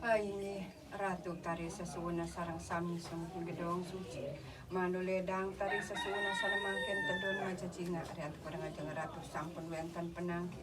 Ini ratu tari sesuna sarang sami sang gedong suci. Manuledang tari sesuna sarang mangken tedon majacinga riat kurang ajang ratu sampun wenten penangkil.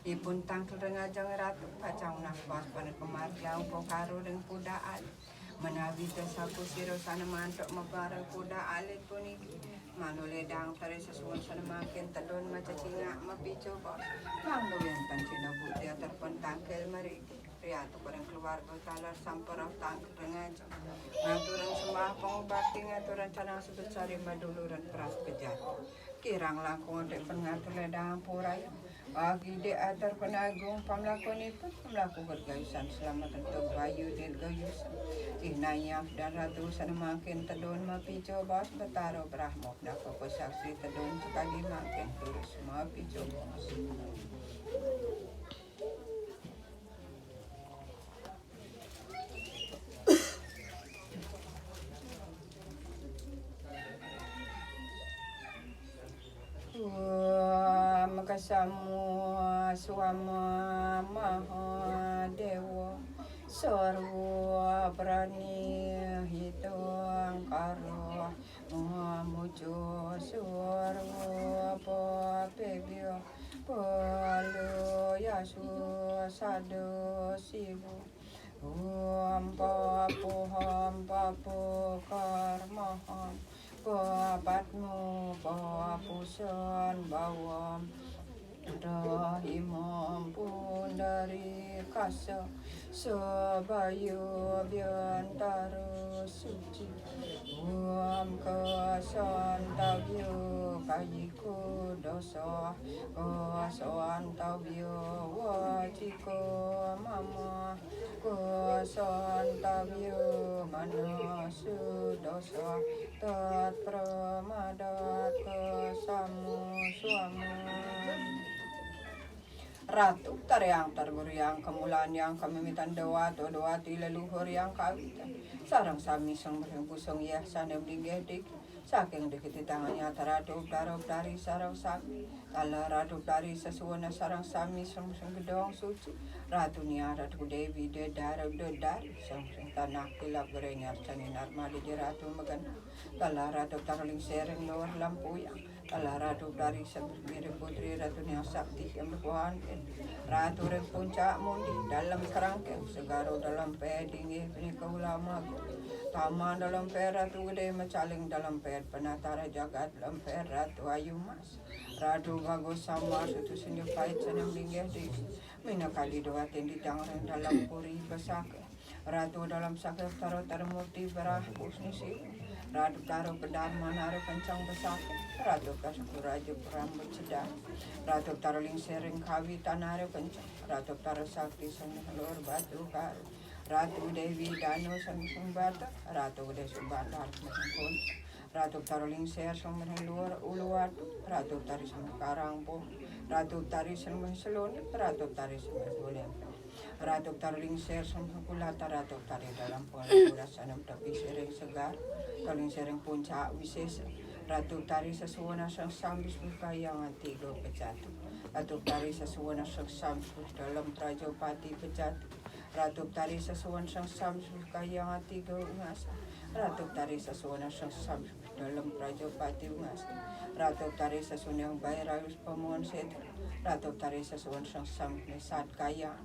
Ipun tangkel rengajang ratu pacang nafas pada kemarjau pokaro dan kuda alit. Menawi sapu siro sana mantok mabarang kuda alit puniki. Manuledang tari sesuna sarang mangken tedon majacinga mapico bos. Manglo wenten sinabu dia terpentangkel meriki. Riato kurang keluarga talar samparang tangkep rengajang. Ngaturan sembah pengobati ngaturan canang sebut sari maduluran peras kejat. Kirang langkung untuk pengatur ledang puraya. Bagi de atar penagung pamlakon itu pamlaku bergayusan selamat untuk bayu dirgayusan. Inayaf dan ratusan makin tedon mapico bos betaro brahmok dapat pesaksi tedon sekali makin terus mapico bos. Makasamu suama mahadewa sarwa prani hitang karo mujo sarwa papebyo palo yasu sado sibu papu karmaham Papatmu papusan bawam rahimam pun dari kasa sebayu biantara suci kesan tabio kajiku dosa kesan tabio wajiko mama kesan tabio manasu dosa tat pramadat kesamu suamu. Ratu taryang targuriang kemulan yang kamimitan dewato dewati leluhur yang kawitan sarang sami sang berhembusung ya sanem digedik saking dikiti tangannya taraduk darab dari sarang sami tala raduk dari sesuana sarang sami sang gedong suci ratu nia ratu dewi de darab de dari sang tanah kilap gerenyar canin armadi di ratu megan tala ratu tarling sering luar lampu yang tala ratu dari seberbiri putri ratu nia sakti yang berkuhan ratu reng puncak mundi dalam kerangkeng segaro dalam pedingi penikah ulama taman dalam per ratu gede macaling dalam per penatara jagat dalam per ratu ayu mas ratu bagus sama sutu senyum pahit senang linggih di minakali doa tendi tangan dalam puri besake ratu dalam sakit taruh murti berah usnisi ratu taruh pedar manaro kencang besake ratu kasuku raja perambut sedang ratu taruh lingsering kawi tanare kencang ratu taruh sakti seni lor batu karu ratu dewi danu sang bata ratu gede subandar mengkon ratu taruh lingser sang luar uluat ratu taruh sang karangpo ratu taruh sang selon ratu taruh sang boleh ratu taruh lingser sang kulata ratu taruh dalam pola sanam tapi sering segar kaling sering puncak wisesa ratu tari sesuana sang sambis bukayangan tiga pecatu ratu tari sesuana sang sambis dalam prajopati pecatu ratu tari sesuana sang sambis bukayangan tiga ungas ratu tari sesuana sang sambis dalam prajopati ungas ratu tari sesuana yang baik rayus pamuan setu ratu tari sesuana sang sambis mesat kayang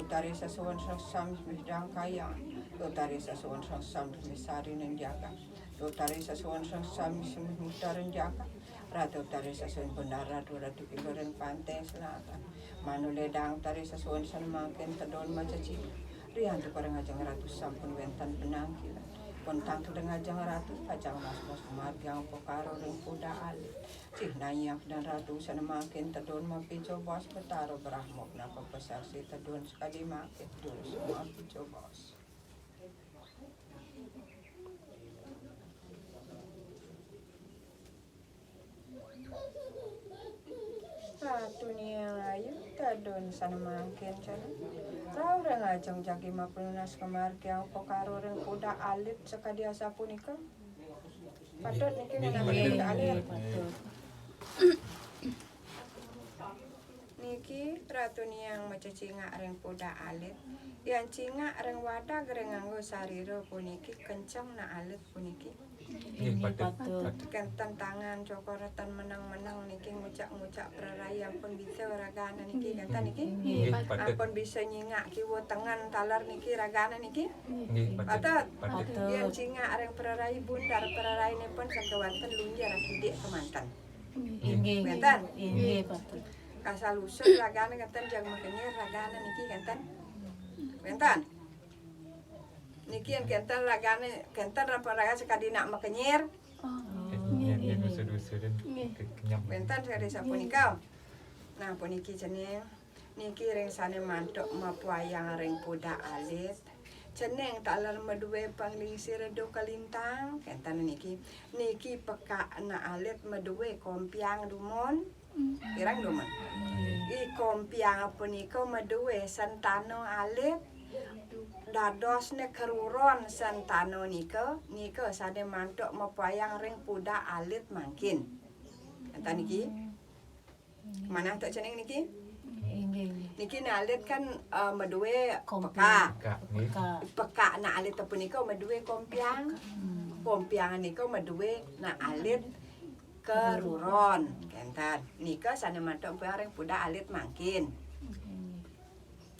tari sesuana sang sambis mesdang kayang tari sesuana sang sambis mesari nenjaga tari sesuan sang sami semutaran jaka ratu tari sesuan benar ratu kiloran pantai selatan manuledang tari sesuan san makin tedon macaci rian tu parang ajang ratu sampun wentan penangkilan pontang kedeng ajang ratu pacang mas margang pokaro ring kuda alit cih nayak dan ratu san makin tedon mapico bos betaro brahmok napa pesaksi tedon sekali makin terus mapico bos. Dunia ayu tadon sana makin sana rau reng ajang jagi mapunas kemargiang pokaro reng kuda alit sekadia sapunika patut niki ngenami kuda alit patut niki putra tu ni yang macam cinga reng poda alit. Yang cinga reng wadah gereng nganggo sariro puniki kencang na alit puniki. Nggih patut. Kentan tangan cokoratan menang-menang niki ngucak-ngucak praraya pun bisa ragana niki kentan niki. Nggih patut. Ampun bisa nyingak kiwo tengan talar niki ragana niki. Nggih Patut. patut. Yang cinga reng praraya bundar praraya ni pun sakawanten lunjar akidik kemantan. Nggih. Kentan. Nggih patut. Kasal usul ragana kentan jang makanya ragana niki kentan. Kentan. Niki yang kentan ragana kentan apa raga sekadi nak makanyir. Yang usud-usud kenyam. Kentan dari siapa nikau. Nah puniki ceneng niki ring sane mantuk mapuayang ring poda alit. Ceneng talar medue panglingsir do kalintang kentan niki. Niki peka na alit medue kompiang dumon. Kirang dumon. I kompiang puniko medue santano alit. Dados ne keruron santano niko sade mantuk mapayang ring puda alit mangkin. Kata niki. Mana tak ceneng niki? Niki na alit kan medue peka. Peka na alit apa niko medue kompiang. Kompiang niko medue na alit keruron. Kentan. Niko sade mantuk mapayang ring puda alit mangkin.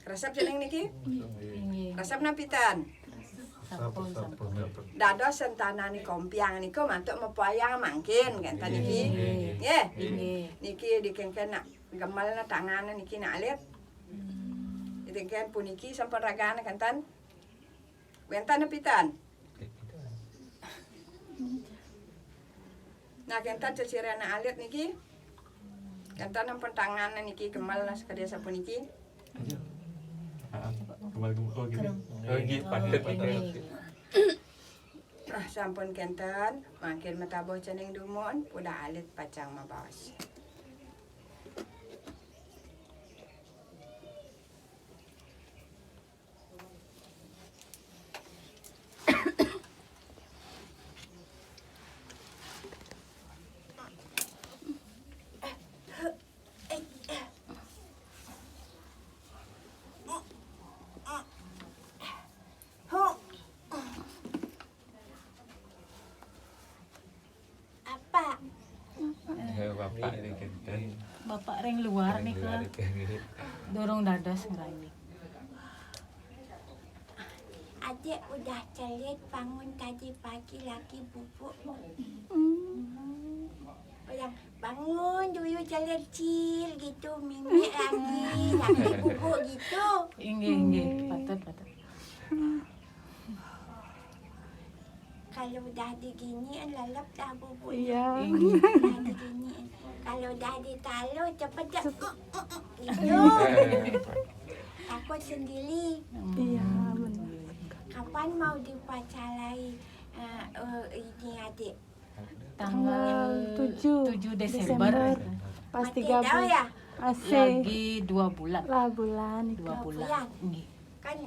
Resep ceneng niki? Resep napitan. Dados sentanani kompiang niku mantuk mepayang mangkin kan niki. Nggih. Niki dikengken nak gemalna tanganan niki nak alit. Dikengken puniki sampun ragana kantan. Wentan napitan. Nah kentan cecirana alit niki. Kantan ampun tanganan niki gemalna sakadya sapuniki. Oh gitu patut. Sampun kenten makin mataboh ceneng dumon udah alit pacang mabawas. Bapak ini kenten. Bapak ring luar nih kan. Dorong dadas ngerayik. Adik udah celit bangun tadi pagi lagi bubuk. Orang bangun dulu celit cil gitu minyak lagi bubuk gitu. Inggih, patut. Kalau dah diginiin lalap dah bubuk. Iya. Dah diginiin. Kalau dah ditaruh cepet dah. Gitu. Takut sendiri. Iya, benar. Kapan mau dipacarai ini adik? Tanggal 7 Desember. Pas Mati 3 dah bulan. ya? Asik. Lagi 2 bulan. Lah bulan. 2 bulan. bulan. Nggih. Kan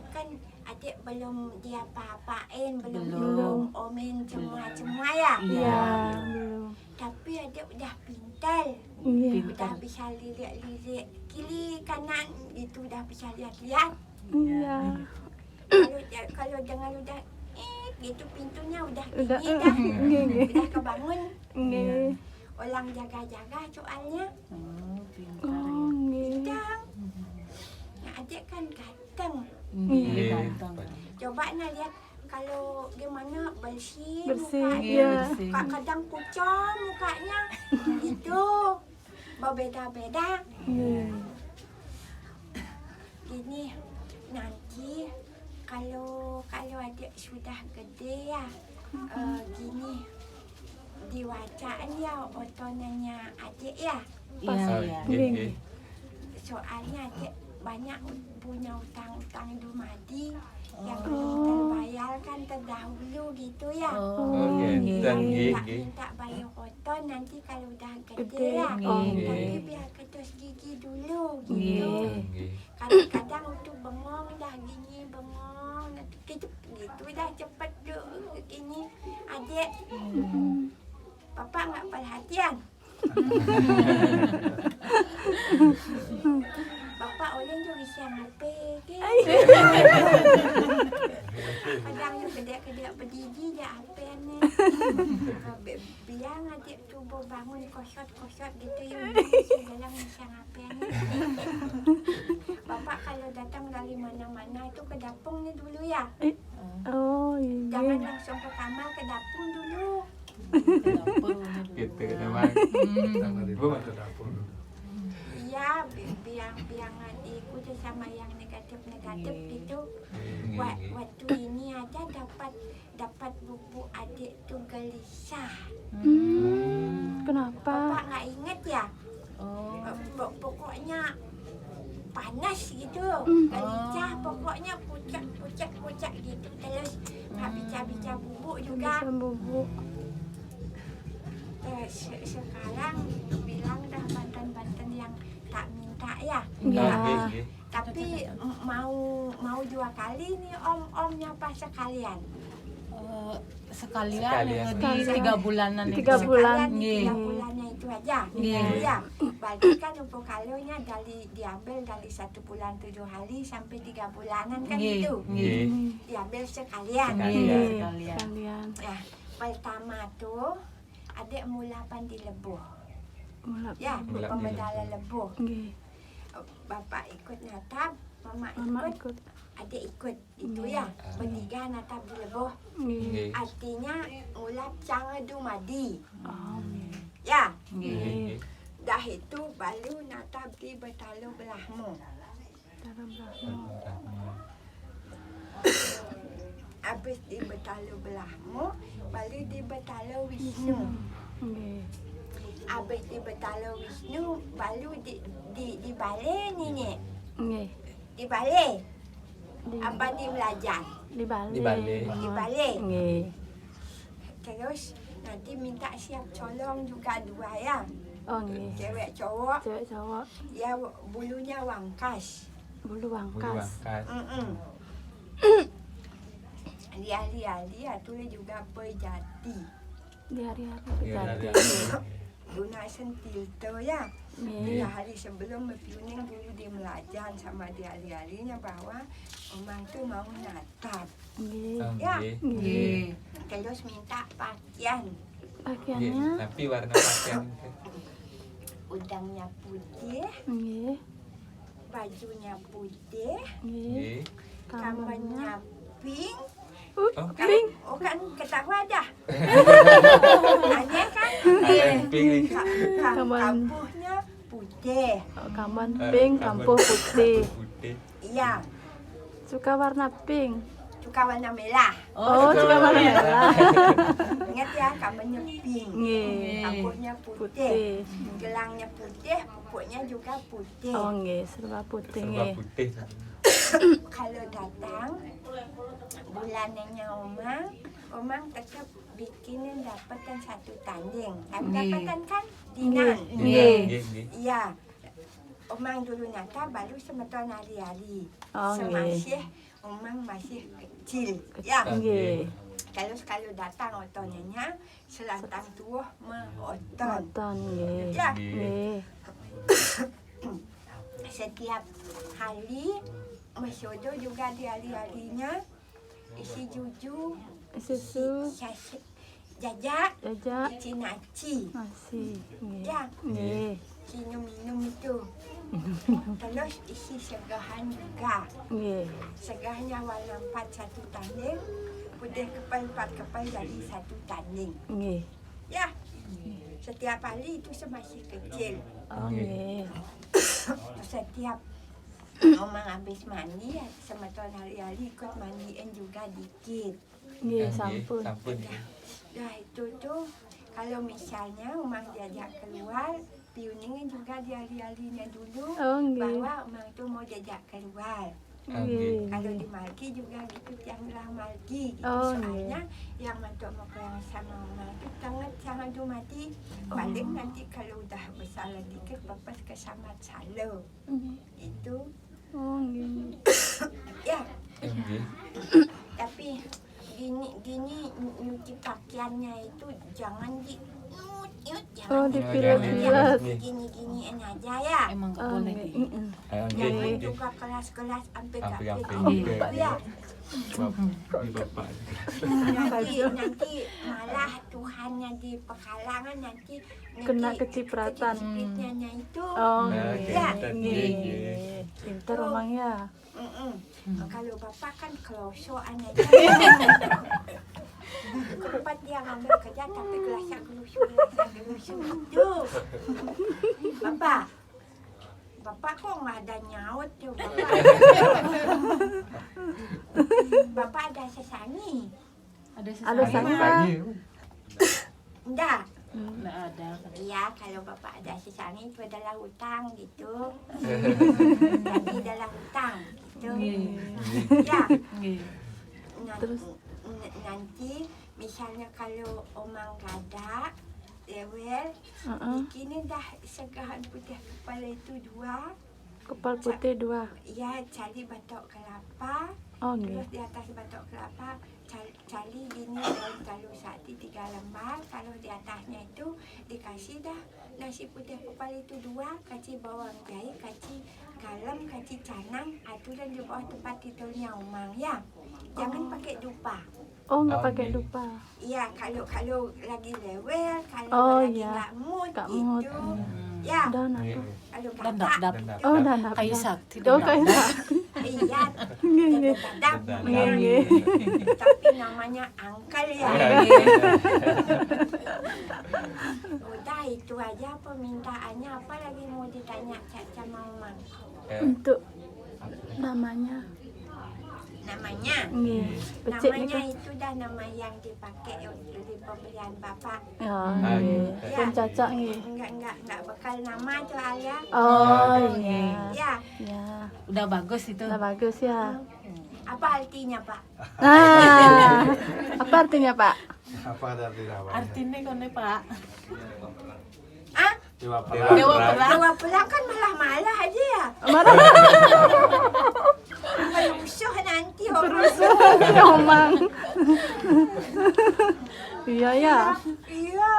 adik belum dia apa-apain, belum Belum. omen semua ya. Iya, belum. Tapi adik udah pintar. Iya. Udah bisa lirik-lirik kiri kanan itu udah bisa lihat-lihat. Iya. Kalau jangan udah gitu pintunya udah Udah, gini dah. nggih. Udah kebangun. Nggih. Orang jaga-jaga soalnya. Oh, pintar. Oh, nggih. Ganteng. Nah, adik kan ganteng. Nggih, ganteng. Coba nak lihat kalau gimana bersih, Bersih, mukanya. iya. Kadang pucong mukanya. Gitu. Berbeda-beda. Nggih. Gini, nanti kalau adik sudah gede ya, gini diwacaan ya otonannya adik ya. Iya. Nggih. Soalnya adik banyak punya utang-utang dumadi yang belum terbayarkan terdahulu gitu ya. Oh, kenten nggih. Minta bayar oton nanti kalau udah Gede. gede ya. Oh, Tapi biar ketus gigi dulu gitu. Nggih. Kadang-kadang untuk bengong dah gini bengong nanti gitu dah cepet dulu gini adik. Papa nggak perhatian. Papa Padang ni kedek-kedek berdiri dah apa ni. Biar adik tu bangun kosot-kosot gitu yang dalam macam apa ni. Bapak kalau datang dari mana-mana itu ke dapur ni dulu ya. Oh Jangan iya. langsung ke kamar, ke dapur dulu. Gitu nama. Ya, biar adikku tu sama yang negatif-negatif gitu. Waktu ini aja dapat buku adik tu gelisah. Kenapa? Bapak nggak ingat ya? Pokoknya panas gitu, gelisah. Pokoknya pucat gitu. Terus nak bica-bica bubuk juga. Bisa bubuk. Sekarang bilang dah banten-banten yang tak minta ya. Ya. Tapi mau 2 kali nih omnya pas sekalian. Sekalian Sekalian. di 3 bulanan itu. 3 bulan. Sekalian Nggih. 3 bulannya itu aja. Nggih. Gitu ya. Berarti kan untuk kalonya diambil dari 1 bulan 7 hari sampai 3 bulanan kan Nggih. itu. Nggih. Diambil sekalian. Nggih. Sekalian. Sekalian. Nah, pertama tuh adik mulapan di lebuh. Mulap. Ya, Mulap di pembedala lebuh. Nggih. Bapak ikut natap, mama Mama ikut, ikut. adik ikut. Itu ya, bertiga natap di lebuh. Nggih. Artinya mulap canggah madi. Oh. Ya, Nggih. dah itu baru natap di Betalu Belahmu. Dalam rahmat. Habis di Betalu Belahmu, baru di Betalu Wisnu. Nggih. Habis di Betalu Wisnu, baru di balai ni ni. Nggih. Di balai. Di Apa di belajar? di balik. Di balik. Di balik. Nggih. Terus nanti minta siap colong juga 2 ya. Oh nggih. Cewek cowok, Cewek cowok ya bulunya wangkas. bulu Bulu wangkas. angkat. Lihat tu juga berjati. Di hari-hari Iya, berjati. hari-hari. Guna sentil tu ya. Nggih. Dia hari sebelum Piuning dulu dia melajan sama dia hari-harinya bahwa omang tu mau natap. Nggih. Ya. Nggih. Nggih. Terus minta pakaian. Nggih. Pakaiannya. Tapi warna pakaian Udangnya putih, Nggih. bajunya putih, Nggih. Nggih. kamarnya pink. Oh, Pink. Oh kan ketawa dah. Aneh kan? ada yang pink. Kaman. Kampuhnya putih. Oh, kaman pink, kampuh putih. Putih. Iya, Suka warna pink. suka warna merah. Oh, suka warna merah. Ingat ya, kamarnya pink. Nggih. Kampuhnya putih. Putih. Gelangnya putih, pupuknya juga putih. Oh nggih, serba putih Serba nggih. putih. Kalau datang bulanannya Omang tetap bikinin dapatan 1 tanding. Dapatan kan dinan. Nggih. Nggih. Iya. Omang dulu nyata baru semeton hari-hari. Oh nggih. Semasih Omang masih kecil. Ya. Nggih. Kalau datang otonnya selantang tuah oton. Nonton nggih. Ya. Nggih. Setiap hari Masodo juga di hari-harinya isi juju, Susu, jajak, jajak, isi naci. nasi. Nggih. Ya, Nggih. isi minum itu. Terus isi segahan juga. Nggih. Segahnya warna 4 1 tanding, putih kepal 4 kepal jadi 1 tanding. Nggih. Ya, setiap hari itu masih kecil. Oh nggih. Setiap Omang habis mandi, ya, semeton hari-hari ikut mandiin juga dikit. Nggih, sampun. Sampun. Nah itu tuh kalau misalnya Omang diajak keluar, Piuning juga di hari-harinya dulu Oh nggih. bahwa Omang tuh mau diajak keluar. Nggih. Kalau di Malki juga gitu, yang lah Malki gitu. Oh, Soalnya yang mantuk mau keluar sama Omang itu sangat tuh mati. Paling nanti kalau udah besar dikit, bapak kesamat salo. Nggih. Itu Oh nggih. ya. Nggih. Tapi gini nyuci pakaiannya itu jangan Oh, Nggih. dipilat-pilat. Gini-giniin aja ya. Emang gak Oh, boleh nggih. di Ayo Jangan nggih. juga kelas-kelas sampai gak Sampai pede. gak pede. Ya. Di bapak. Nanti malah Tuhannya di pekalangan nanti Kena kecipratan. kecipritnya itu. Oh, Nggih. Ya. nggih. Pintar omang ya. Kalau bapak kan kelosokan aja. Cepat dia ngambil kerja tapi gelasnya gelusur itu. Bapak kok nggak ada nyaut tuh bapak. Bapak ada sesani? ada Ada sesama. sesama. Enggak. Nggak ada. Iya, kalau bapak ada sesani itu adalah hutang gitu. Jadi adalah hutang gitu. Nggih. Ya. Nggih. Nanti misalnya kalau omang gada lewel ini dah segahan putih kepala itu 2 Kepal putih 2. ya cari batok kelapa Oh, terus nggih. di atas batok kelapa cari gini daun talu sati 3 lembar kalau di atasnya itu dikasih dah nasi putih kepala itu 2 kasih bawang jahe kasih garam kasih canang itu dan di bawah tempat tidurnya omang ya jangan pakai dupa. Oh, nggak Oh, pakai nggih. lupa. Iya, kalau lagi lewel, kalau Oh, lagi iya. nggak mood Nggak gitu. mood. Ya, Dan Nggih. apa? kalau Dan kakak, dap. gitu. Oh, dan apa? Kayu sakti. Oh, kayu sakti. Iya, Nggih, nggih. dadap Dadap. Nggih, namanya. nggih. Tapi namanya angkel ya. Iya. Udah itu aja permintaannya. Apa lagi mau ditanya Caca Mamang? Untuk namanya. Namanya? Nggih. Becik ni Namanya kan. itu dah nama yang dipakai untuk di pembelian bapak. Ya, Ah, nggih. iya. Pun cacak nggih. Enggak bekal nama tuh Alia. Oh, iya. Ya, Ya. Udah bagus itu. Udah bagus ya. apa artinya Pak? Nah, apa artinya, Pak? Apa artinya Pak? Artinya kone Pak. Ah? Dewa Dewa Perang. Dewa Perang. perang. Dewa pulang kan malah aja ya. Marah Pelusuh nanti orang. terus omang. Iya ya. Iya.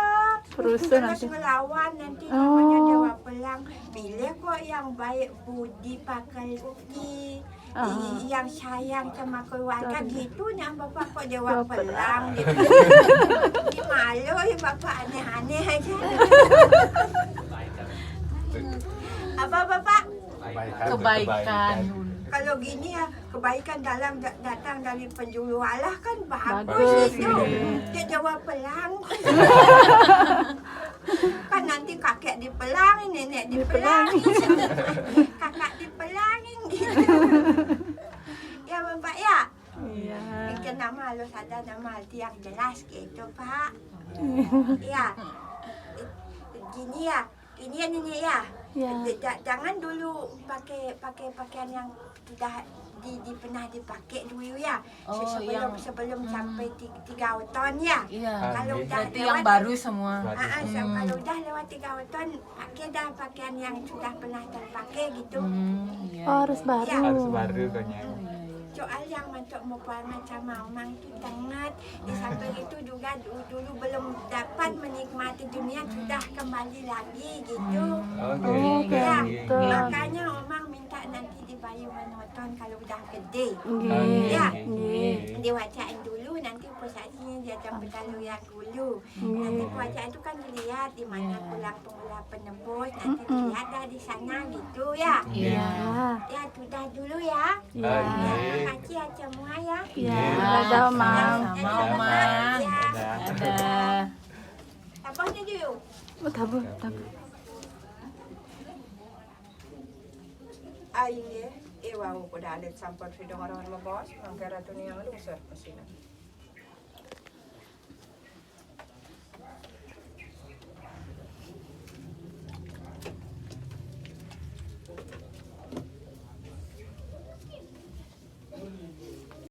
Perusuh Terus nanti. ngelawan nanti Oh. namanya Dewa Pelang. Pilih kok yang baik budi pakai bukti. Yang sayang sama keluarga gitu nah bapak kok Dewa Dewa Pelang gitu. Ini malu ya bapak aneh-aneh aja. Apa bapak? Kebaikan. Kalau gini ya kebaikan datang dari penjuru Allah kan bagus Bagus, itu. iya. Dia jawab pelang. Kan nanti kakek dipelangin, nenek dipelangin, kakak dipelangin gitu. Ya bapak ya. Iya. Bikin nama harus ada nama arti yang jelas gitu pak. Ya. Gini ya. Ini ya. Ya. Jangan dulu pakai pakaian yang sudah pernah dipakai dulu ya. Oh, yang- Sebelum sampai 3 tahun ya. Iya. Kalau udah Berarti yang baru semua. Kalau udah lewat 3 tahun, pakai dah pakaian yang sudah pernah terpakai gitu. Iya. Oh, harus baru. Harus baru kayaknya. Soal yang untuk membuat macam mamang itu sangat di samping itu juga dulu belum dapat menikmati dunia sudah kembali lagi gitu. Oke. Oke, Ya, betul. makanya omang minta nanti dibayar menonton kalau udah gede. Nggih. Ya. Nggih. Diwacain dulu nanti posisinya dia sampai kalau yang dulu. Nanti wajah itu kan dilihat di mana pulang pemula penembus nanti dilihat dah di sana gitu ya. Iya. Ya sudah dulu ya. Ya. Ya, makasih ya semua ya. Ya, dadah omang. Sama Omang. Ya. Dadah. Tapasnya dulu. Oh, tabu, tabu. Ay, ewa ko dalit sampot ridong orang mabos, ang kera to niya malusar pasina.